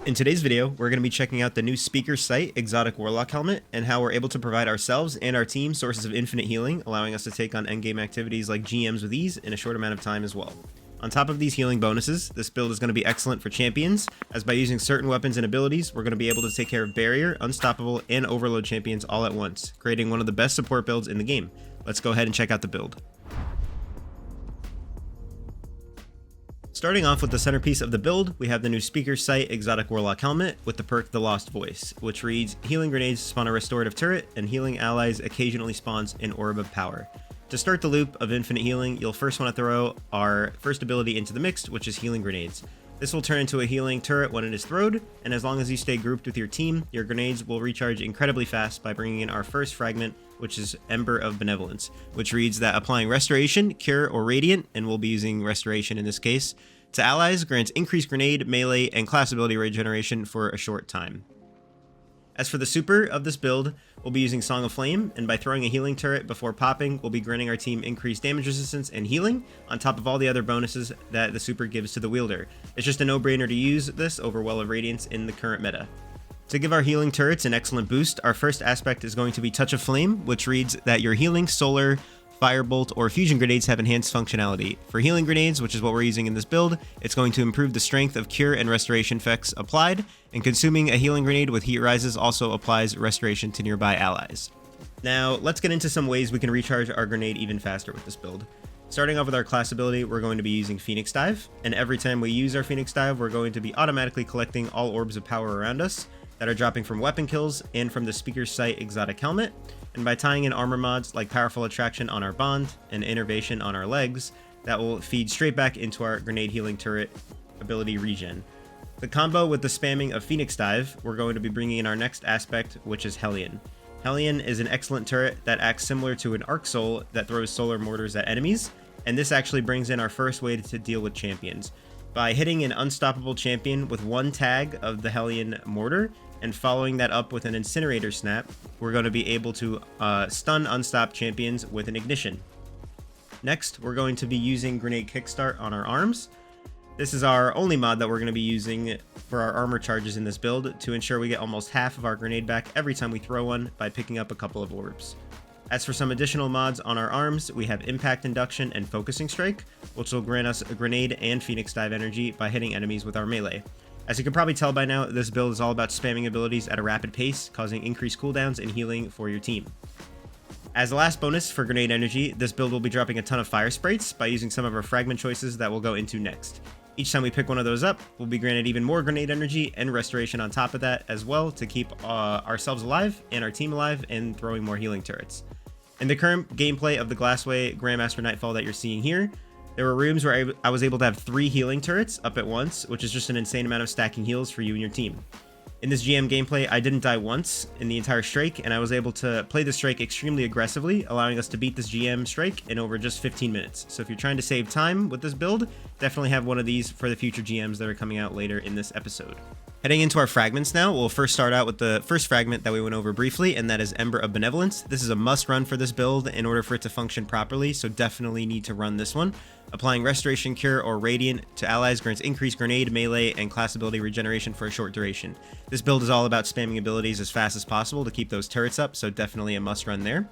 In today's video, we're going to be checking out the new Speaker Sight Exotic Warlock helmet and how we're able to provide ourselves and our team sources of infinite healing, allowing us to take on endgame activities like GMs with ease in a short amount of time as well. On top of these healing bonuses, this build is going to be excellent for champions, as by using certain weapons and abilities, we're going to be able to take care of Barrier, Unstoppable, and Overload champions all at once, creating one of the best support builds in the game. Let's go ahead and check out the build. Starting off with the centerpiece of the build, we have the new Speaker Sight Exotic Warlock helmet with the perk The Lost Voice, which reads, healing grenades spawn a restorative turret, and healing allies occasionally spawns an orb of power. To start the loop of infinite healing, you'll first want to throw our first ability into the mix, which is healing grenades. This will turn into a healing turret when it is throwed, and as long as you stay grouped with your team, your grenades will recharge incredibly fast by bringing in our first fragment, which is Ember of Benevolence, which reads that applying Restoration, Cure, or Radiant, and we'll be using Restoration in this case, to allies grants increased grenade, melee, and class ability regeneration for a short time. As for the super of this build, we'll be using Song of Flame, and by throwing a healing turret before popping, we'll be granting our team increased damage resistance and healing, on top of all the other bonuses that the super gives to the wielder. It's just a no-brainer to use this over Well of Radiance in the current meta. To give our healing turrets an excellent boost, our first aspect is going to be Touch of Flame, which reads that your healing, solar, Firebolt, or fusion grenades have enhanced functionality. For healing grenades, which is what we're using in this build, it's going to improve the strength of cure and restoration effects applied, and consuming a healing grenade with heat rises also applies restoration to nearby allies. Now, let's get into some ways we can recharge our grenade even faster with this build. Starting off with our class ability, we're going to be using Phoenix Dive, and every time we use our Phoenix Dive, we're going to be automatically collecting all orbs of power around us that are dropping from weapon kills and from the Speaker Sight Exotic helmet. And by tying in armor mods like Powerful Attraction on our Bond and Innervation on our legs, that will feed straight back into our grenade healing turret ability regen. The combo with the spamming of Phoenix Dive, we're going to be bringing in our next aspect, which is Hellion. Hellion is an excellent turret that acts similar to an Arc Soul that throws solar mortars at enemies, and this actually brings in our first way to deal with champions. By hitting an unstoppable champion with one tag of the Hellion mortar, and following that up with an incinerator snap, we're going to be able to stun unstopped champions with an ignition. Next, we're going to be using Grenade Kickstart on our arms. This is our only mod that we're going to be using for our armor charges in this build to ensure we get almost half of our grenade back every time we throw one by picking up a couple of orbs. As for some additional mods on our arms, we have Impact Induction and Focusing Strike, which will grant us a grenade and Phoenix Dive energy by hitting enemies with our melee. As you can probably tell by now, this build is all about spamming abilities at a rapid pace, causing increased cooldowns and healing for your team. As the last bonus for grenade energy, this build will be dropping a ton of fire sprites by using some of our fragment choices that we'll go into next. Each time we pick one of those up, we'll be granted even more grenade energy and restoration on top of that as well to keep ourselves alive and our team alive and throwing more healing turrets. In the current gameplay of the Glassway Grandmaster Nightfall that you're seeing here, there were rooms where I was able to have 3 healing turrets up at once, which is just an insane amount of stacking heals for you and your team. In this GM gameplay, I didn't die once in the entire strike, and I was able to play the strike extremely aggressively, allowing us to beat this GM strike in over just 15 minutes. So if you're trying to save time with this build, definitely have one of these for the future GMs that are coming out later in this episode. Heading into our fragments now, we'll first start out with the first fragment that we went over briefly, and that is Ember of Benevolence. This is a must run for this build in order for it to function properly, so definitely need to run this one. Applying Restoration, Cure, or Radiant to allies grants increased grenade, melee, and class ability regeneration for a short duration. This build is all about spamming abilities as fast as possible to keep those turrets up, so definitely a must run there.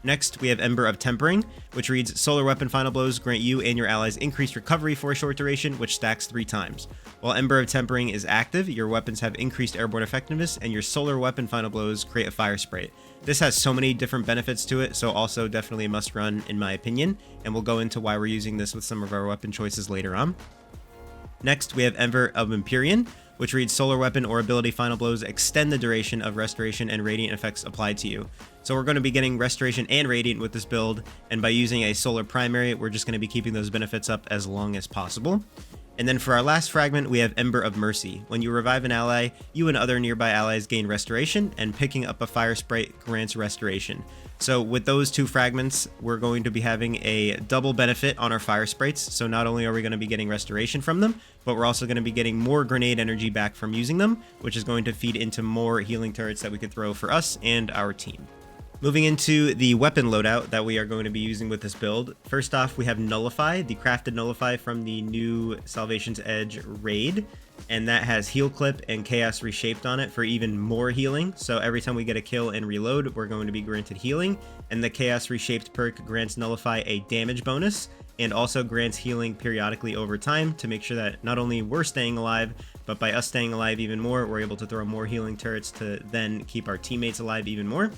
Next, we have Ember of Tempering, which reads, Solar Weapon Final Blows grant you and your allies increased recovery for a short duration, which stacks 3 times. While Ember of Tempering is active, your weapons have increased airborne effectiveness, and your Solar Weapon Final Blows create a fire sprite. This has so many different benefits to it, so also definitely a must run in my opinion, and we'll go into why we're using this with some of our weapon choices later on. Next, we have Ember of Empyrean, which reads Solar Weapon or Ability Final Blows extend the duration of Restoration and Radiant effects applied to you. So we're going to be getting Restoration and Radiant with this build, and by using a Solar Primary, we're just going to be keeping those benefits up as long as possible. And then for our last fragment, we have Ember of Mercy. When you revive an ally, you and other nearby allies gain Restoration, and picking up a Fire Sprite grants Restoration. So with those 2 fragments, we're going to be having a double benefit on our Fire Sprites. So not only are we going to be getting Restoration from them, but we're also going to be getting more grenade energy back from using them, which is going to feed into more healing turrets that we could throw for us and our team. Moving into the weapon loadout that we are going to be using with this build. First off, we have Nullify, the crafted Nullify from the new Salvation's Edge raid. And that has Heal Clip and Chaos Reshaped on it for even more healing. So every time we get a kill and reload, we're going to be granted healing. And the Chaos Reshaped perk grants Nullify a damage bonus and also grants healing periodically over time to make sure that not only we're staying alive, but by us staying alive even more, we're able to throw more healing turrets to then keep our teammates alive even more.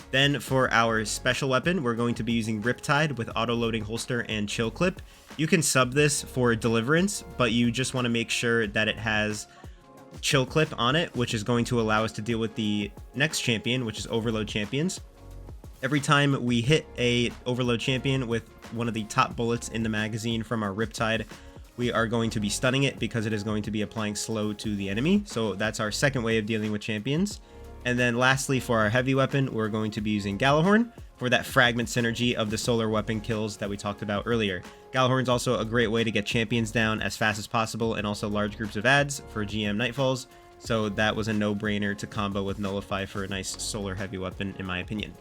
Then for our special weapon, we're going to be using Riptide with auto-loading holster and chill clip. You can sub this for Deliverance, but you just want to make sure that it has chill clip on it, which is going to allow us to deal with the next champion, which is Overload Champions. Every time we hit a Overload Champion with one of the top bullets in the magazine from our Riptide, we are going to be stunning it because it is going to be applying slow to the enemy. So that's our second way of dealing with champions. And then lastly, for our heavy weapon, we're going to be using Gjallarhorn for that fragment synergy of the solar weapon kills that we talked about earlier. Gjallarhorn's also a great way to get champions down as fast as possible and also large groups of adds for GM Nightfalls. So that was a no-brainer to combo with Nullify for a nice solar heavy weapon, in my opinion.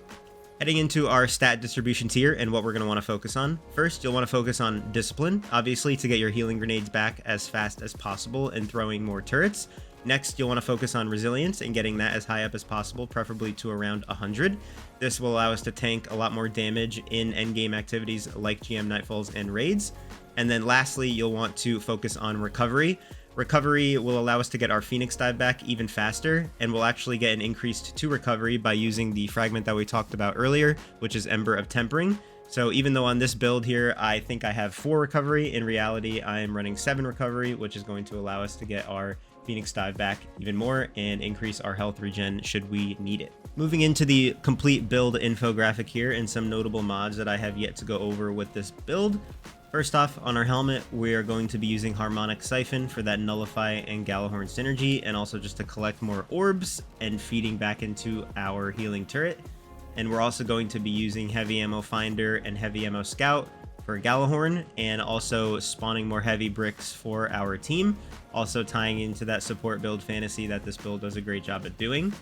Heading into our stat distribution tier and what we're going to want to focus on. First, you'll want to focus on Discipline, obviously to get your healing grenades back as fast as possible and throwing more turrets. Next, you'll want to focus on Resilience and getting that as high up as possible, preferably to around 100. This will allow us to tank a lot more damage in endgame activities like GM Nightfalls and Raids. And then lastly, you'll want to focus on Recovery. Recovery will allow us to get our Phoenix Dive back even faster, and we'll actually get an increase to Recovery by using the fragment that we talked about earlier, which is Ember of Tempering. So even though on this build here, I think I have 4 Recovery, in reality, I am running 7 Recovery, which is going to allow us to get our Phoenix Dive back even more and increase our health regen should we need it. Moving into the complete build infographic here and some notable mods that I have yet to go over with this build. First off, on our helmet, we are going to be using Harmonic Siphon for that Nullify and Gjallarhorn synergy, and also just to collect more orbs and feeding back into our healing turret. And we're also going to be using Heavy Ammo Finder and Heavy Ammo Scout for Gjallarhorn, and also spawning more heavy bricks for our team, also tying into that support build fantasy that this build does a great job at doing.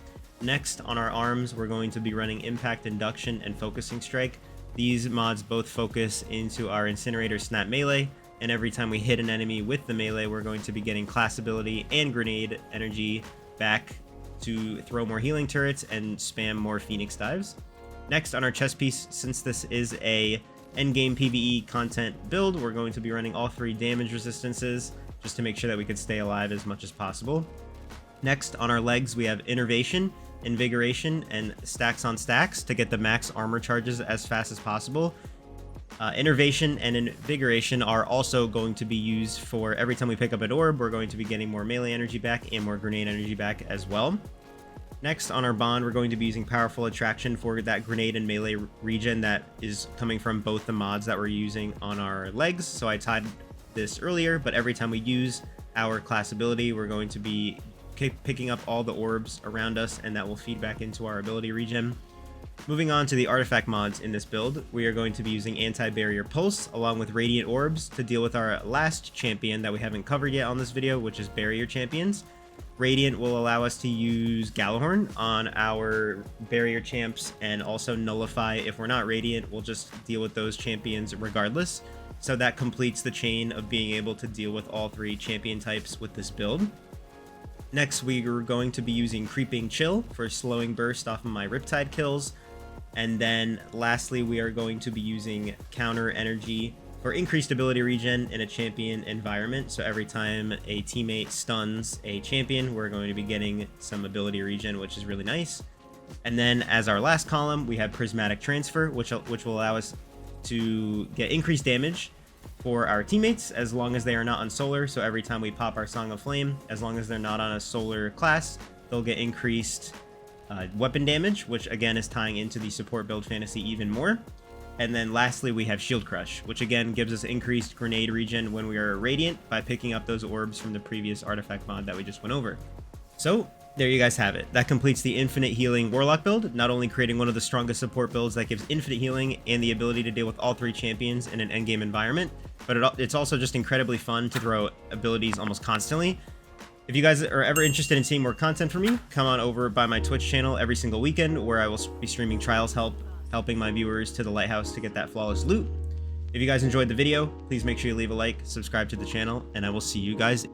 Next, on our arms, we're going to be running Impact Induction and Focusing Strike. These mods both focus into our Incinerator Snap Melee, and every time we hit an enemy with the melee, we're going to be getting class ability and grenade energy back to throw more healing turrets and spam more Phoenix Dives. Next, on our chest piece, since this is a endgame PvE content build, we're going to be running all 3 damage resistances just to make sure that we could stay alive as much as possible. Next, on our legs, we have Innervation, Invigoration, and Stacks on Stacks to get the max armor charges as fast as possible. Innervation and Invigoration are also going to be used for every time we pick up an orb, we're going to be getting more melee energy back and more grenade energy back as well. Next, on our bond, we're going to be using Powerful Attraction for that grenade and melee regen that is coming from both the mods that we're using on our legs. So I tied this earlier, but every time we use our class ability, we're going to be picking up all the orbs around us, and that will feed back into our ability regen. Moving on to the artifact mods in this build, we are going to be using Anti-Barrier Pulse along with Radiant Orbs to deal with our last champion that we haven't covered yet on this video, which is Barrier Champions. Radiant will allow us to use Gjallarhorn on our Barrier champs, and also Nullify. If we're not Radiant, we'll just deal with those champions regardless. So that completes the chain of being able to deal with all 3 champion types with this build. Next, we are going to be using Creeping Chill for slowing burst off of my Riptide kills. And then lastly, we are going to be using Counter Energy for increased ability regen in a champion environment. So every time a teammate stuns a champion, we're going to be getting some ability regen, which is really nice. And then as our last column, we have Prismatic Transfer, which will allow us to get increased damage for our teammates as long as they are not on solar. So every time we pop our Song of Flame, as long as they're not on a solar class, they'll get increased weapon damage, which again is tying into the support build fantasy even more. And then lastly, we have Shield Crush, which again gives us increased grenade regen when we are Radiant by picking up those orbs from the previous artifact mod that we just went over. So there you guys have it. That completes the infinite healing Warlock build, not only creating one of the strongest support builds that gives infinite healing and the ability to deal with all 3 champions in an endgame environment, but it's also just incredibly fun to throw abilities almost constantly. If you guys are ever interested in seeing more content from me, come on over by my Twitch channel every single weekend, where I will be streaming trials helping my viewers to the lighthouse to get that flawless loot. If you guys enjoyed the video, please make sure you leave a like, subscribe to the channel, and I will see you guys